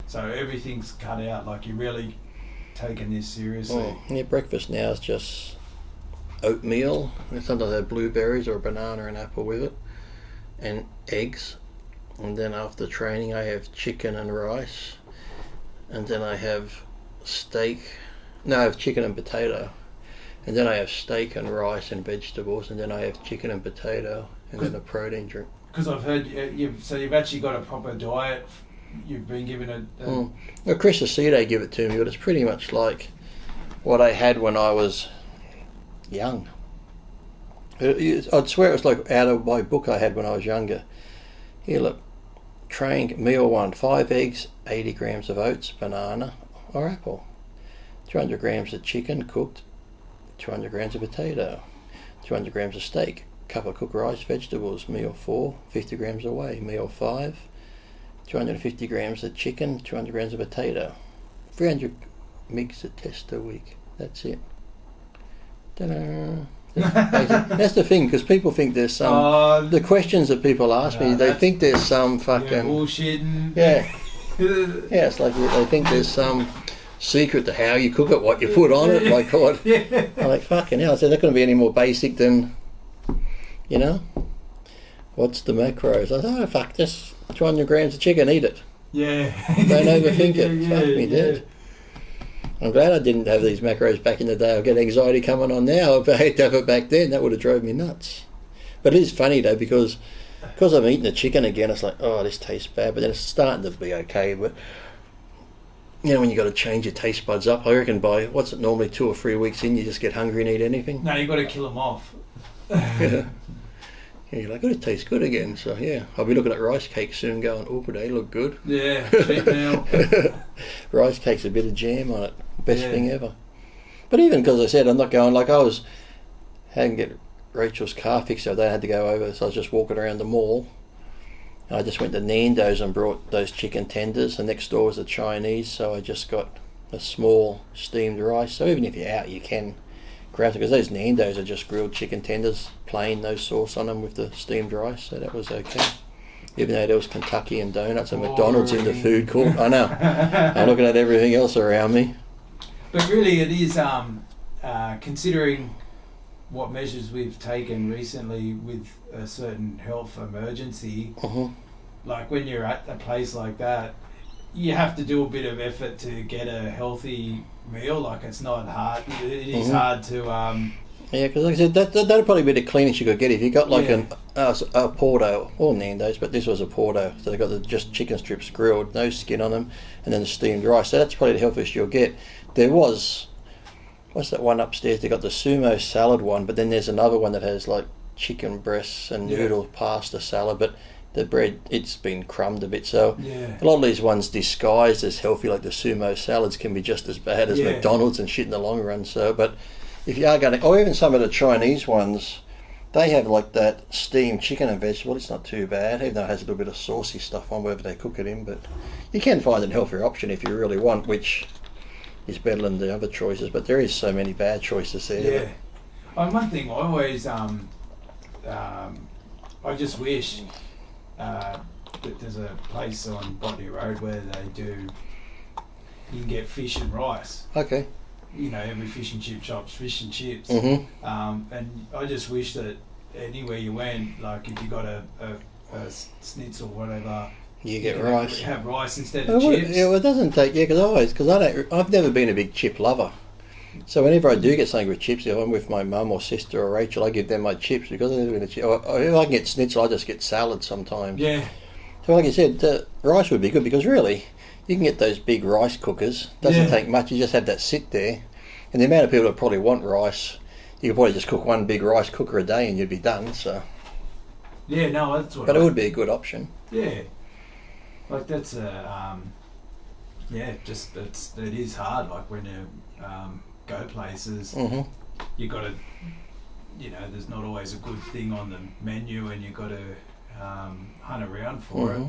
So everything's cut out. Like you're really taking this seriously. Yeah, breakfast now is just oatmeal. Sometimes I have blueberries or a banana and apple with it, and eggs. And then after training, I have chicken and rice. And then I have steak. No, I have chicken and potato. And then I have steak and rice and vegetables. And then I have chicken and potato, and then a protein drink. Because I've heard you've actually got a proper diet. You've been given a Well, Chris Aceto gave it to me, but it's pretty much like what I had when I was young. I'd swear it was like out of my book I had when I was younger. Here, look. Trained meal 1, 5 eggs, 80 grams of oats, banana or apple, 200 grams of chicken cooked, 200 grams of potato, 200 grams of steak, cup of cooked rice, vegetables. Meal 4, 50 grams of whey. Meal 5, 250 grams of chicken, 200 grams of potato, 300 mgs of test a week. That's it. Ta-da. That's the thing, because people think there's some the questions that people ask me, they think there's some fucking bullshitting. Yeah, it's like they think there's some secret to how you cook it, what you put on it. Like what? I'm like, fucking hell. I said, they're not going to be any more basic than, what's the macros? I said, oh fuck, just 200 grams of chicken, eat it. Yeah. Don't overthink it. Fuck me dead. I'm glad I didn't have these macros back in the day. I'll get anxiety coming on now. If I had to have it back then, that would have drove me nuts. But it is funny though, because I'm eating the chicken again, it's like, oh, this tastes bad, but then it's starting to be okay. But when you got to change your taste buds up, I reckon by what's it normally 2 or 3 weeks in, you just get hungry and eat anything. No, you got to kill them off. Yeah, you're like, oh, it tastes good again. So yeah, I'll be looking at rice cakes soon, going, oh, they look good. Yeah, cheap meal. Rice cakes, a bit of jam on it, best thing ever. But even because I said I'm not going, like I had to get Rachel's car fixed, so they had to go over. So I was just walking around the mall. I just went to Nando's and brought those chicken tenders. The next door was a Chinese, so I just got a small steamed rice. So even if you're out, you can grab it, because those Nando's are just grilled chicken tenders, plain, no sauce on them with the steamed rice. So that was okay. Even though there was Kentucky and donuts and McDonald's in the food court. I know. I'm looking at everything else around me. But really, it is considering what measures we've taken recently with a certain health emergency. Like when you're at a place like that, you have to do a bit of effort to get a healthy meal. Like it's not hard. It is hard to. Yeah, because like I said, that'd probably be the cleanest you could get if you got like a Porto or Nando's, but this was a Porto, so they got just chicken strips grilled, no skin on them, and then the steamed rice. So that's probably the healthiest you'll get. There was, what's that one upstairs? They got the sumo salad one, but then there's another one that has like chicken breasts and noodle pasta salad, but the bread, it's been crumbed a bit. So a lot of these ones disguised as healthy, like the sumo salads, can be just as bad as McDonald's and shit in the long run. So, but if you are going to, or even some of the Chinese ones, they have like that steamed chicken and vegetable. It's not too bad, even though it has a little bit of saucy stuff on wherever they cook it in. But you can find a healthier option if you really want, which is better than the other choices. But there is so many bad choices there. Yeah. One thing I always, I just wish that there's a place on Botany Road where you can get fish and rice. Okay. Every fish and chip shop's fish and chips. Mm-hmm. And I just wish that anywhere you went, like if you got a schnitzel or whatever, you get rice. Have rice instead of chips. Yeah, well, it doesn't take. Yeah, because I've never been a big chip lover. So whenever I do get something with chips, if I'm with my mum or sister or Rachel, I give them my chips, because I've never been a chip. Or if I can get schnitzel, I just get salad sometimes. Yeah. So like I said, rice would be good, because really, you can get those big rice cookers. Doesn't take much. You just have that sit there, and the amount of people that probably want rice, you could probably just cook one big rice cooker a day and you'd be done. So. Yeah, no, that's what. But it would be a good option. Yeah. Like that's it is hard. Like when you go places, you got to, there's not always a good thing on the menu, and you got to hunt around for it.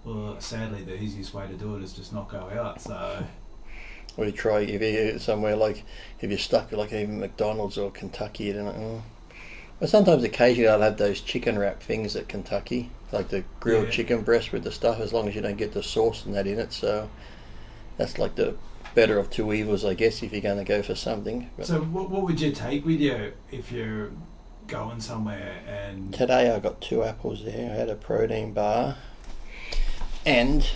Well, sadly, the easiest way to do it is just not go out. So. Or you try, if you're somewhere like, if you're stuck like even McDonald's or Kentucky, you don't know. But sometimes occasionally I'll have those chicken wrap things at Kentucky. like the grilled Yeah. chicken breast with the stuff, as long as you don't get the sauce and that in it. So that's like the better of two evils, I guess, if you're going to go for something. But So what would you take with you if you're going somewhere and... today I got 2 apples there. I had a protein bar, and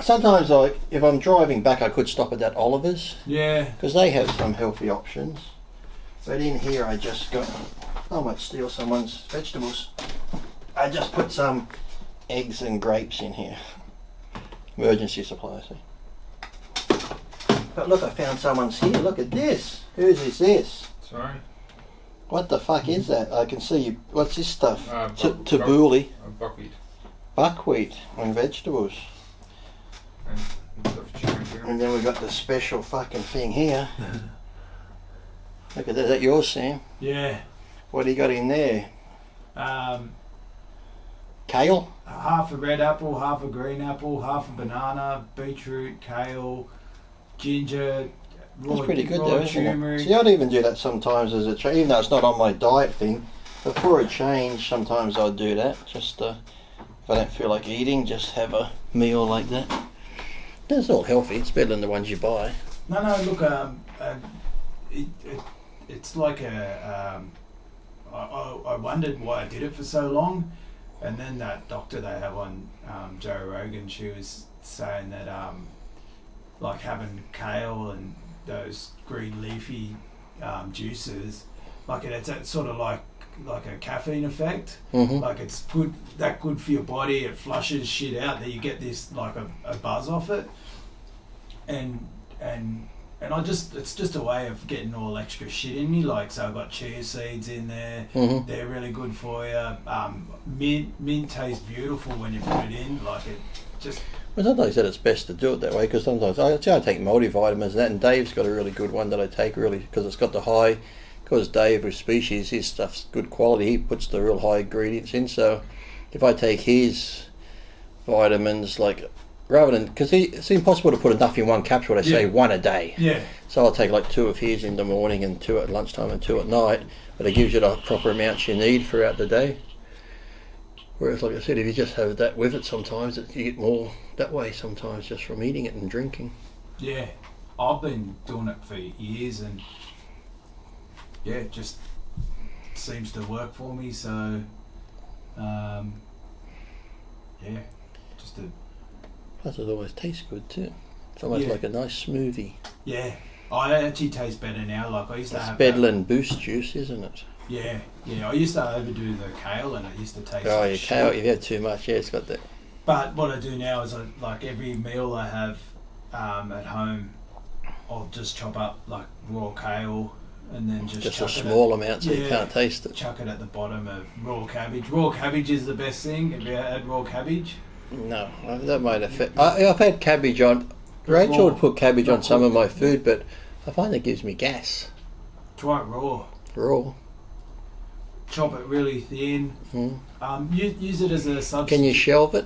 sometimes if I'm driving back, I could stop at that Oliver's Yeah. because they have some healthy options. But in here, I just got. I might steal someone's vegetables. I just put some eggs and grapes in here. Emergency supply, see. But look, I found someone's here. Look at this. Whose is this? Sorry? What the fuck is that? I can see. What's this stuff? Buckwheat. Tabbouleh, Buckwheat. buckwheat, and vegetables. And stuff chicken here. And then we got the special fucking thing here. Look at that. Is that yours, Sam? Yeah. What do you got in there? Um, Kale? half a red apple, half a green apple, half a banana, beetroot, kale, ginger, raw, That's pretty good raw though, isn't turmeric. it? See, I'd even do that sometimes as a change, even though it's not on my diet thing. But for a change, sometimes I'd do that. Just if I don't feel like eating, just have a meal like that. That's all healthy. It's better than the ones you buy. No, look, it's like I wondered why I did it for so long, and then that doctor they have on Joe Rogan, she was saying that like having kale and those green leafy juices, like it's sort of like a caffeine effect. Mm-hmm. Like it's good for your body. It flushes shit out. That you get this like a buzz off it, and it's just a way of getting all extra shit in me. Like, so I've got chia seeds in there. Mm-hmm. They're really good for you. Mint tastes beautiful when you put it in. Like it just... Well, sometimes that it's best to do it that way because sometimes I take multivitamins and that, and Dave's got a really good one that I take really because it's got the high. Because Dave with Species, his stuff's good quality. He puts the real high ingredients in. So if I take his vitamins, like rather than because it's impossible to put enough in one capsule. They say 1 a day. Yeah. So I'll take like 2 of his in the morning and 2 at lunchtime and 2 at night. But it gives you the proper amounts you need throughout the day. Whereas, like I said, if you just have that with it, sometimes you get more that way. Sometimes just from eating it and drinking. Yeah. I've been doing it for years and yeah, it just seems to work for me. So yeah, just a... Plus, it always tastes good too. It's almost Yeah. like a nice smoothie. Yeah. Oh, it actually tastes better now. Like I used to It's have Bedland Boost juice, isn't it? Yeah. I used to overdo the kale, and it used to taste. Oh, like your shit. kale, you've had too much. Yeah, it's got that. But what I do now is, like every meal I have at home, I'll just chop up like raw kale, and then just A chuck small amount so you Yeah. can't taste it. chuck it at the bottom of raw cabbage. Raw cabbage is the best thing. Have you had raw cabbage? No, that might affect. I've had cabbage on. Rachel would put cabbage on some of my food, but I find it gives me gas. Try it raw. Raw. Chop it really thin. Mm. Use it as a substitute. Can you shelve it?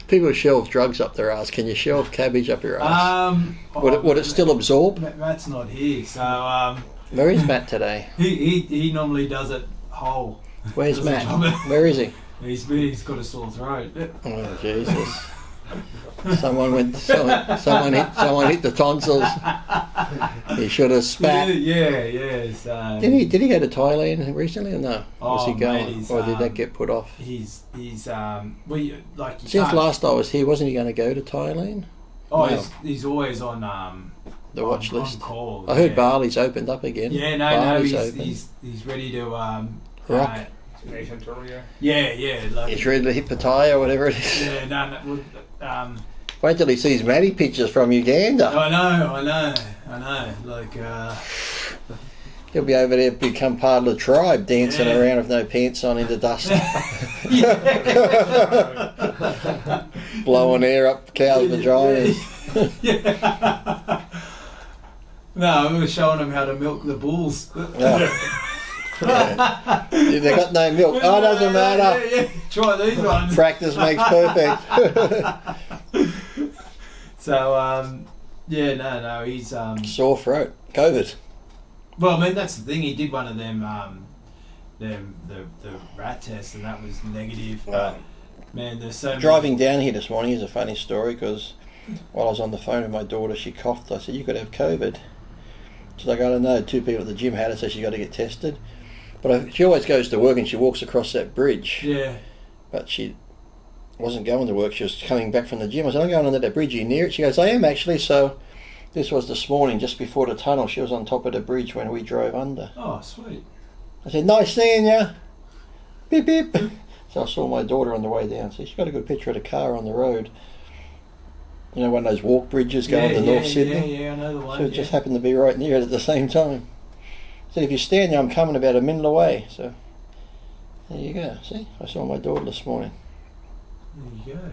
People shelve drugs up their ass. Can you shelve cabbage up your ass? Would it still absorb? Matt's not here, so Where is Matt today? he normally does it whole. Where's Doesn't Matt? chop it. Where is he? He's got a sore throat. Oh Jesus! Someone hit the tonsils. He should have spat. Yeah. So Did he go to Thailand recently or no? Was he Oh, going, mate, he's, or did that get put off? he's we like you Since can't- last I was here, wasn't he going to go to Thailand? Oh, no. he's always on The watch on list. call. I heard yeah. Bali's opened up again. Yeah, no, Bali's he's, open. he's ready to Rock. Nation tour, yeah. Yeah, like He's ready to hit Pattaya or whatever it is. yeah, no, Wait till he sees Matty pictures from Uganda. I know. Like, He'll be over there, become part of the tribe, dancing Yeah. around with no pants on in the dust, blowing air up cows' vaginas. Yeah. No, I was showing him how to milk the bulls. Yeah. They got no milk. Oh, it doesn't matter. Yeah. Try these ones. Practice makes perfect. So, no, he's Sore throat. COVID. well, I mean, that's the thing. He did one of them the rat test, and that was negative. Wow. Man, there's so Driving down here this morning is a funny story because while I was on the phone with my daughter, she coughed. I said, "You could have COVID." She's like, "I don't know." 2 people at the gym had it, so she got to get tested. But she always goes to work and she walks across that bridge. Yeah. But she wasn't going to work. She was coming back from the gym. I said, "I'm going under that bridge. Are you near it?" She goes, "I am actually." So this was this morning, just before the tunnel. She was on top of the bridge when we drove under. Oh, sweet. I said, "Nice seeing you." Beep, beep. So I saw my daughter on the way down. So she got a good picture of the car on the road. You know, one of those walk bridges going to North Sydney? Yeah, I know the one. So it just happened to be right near it at the same time. I said, "If you stand there, I'm coming about a minute away." So there you go. See, I saw my daughter this morning. There you go.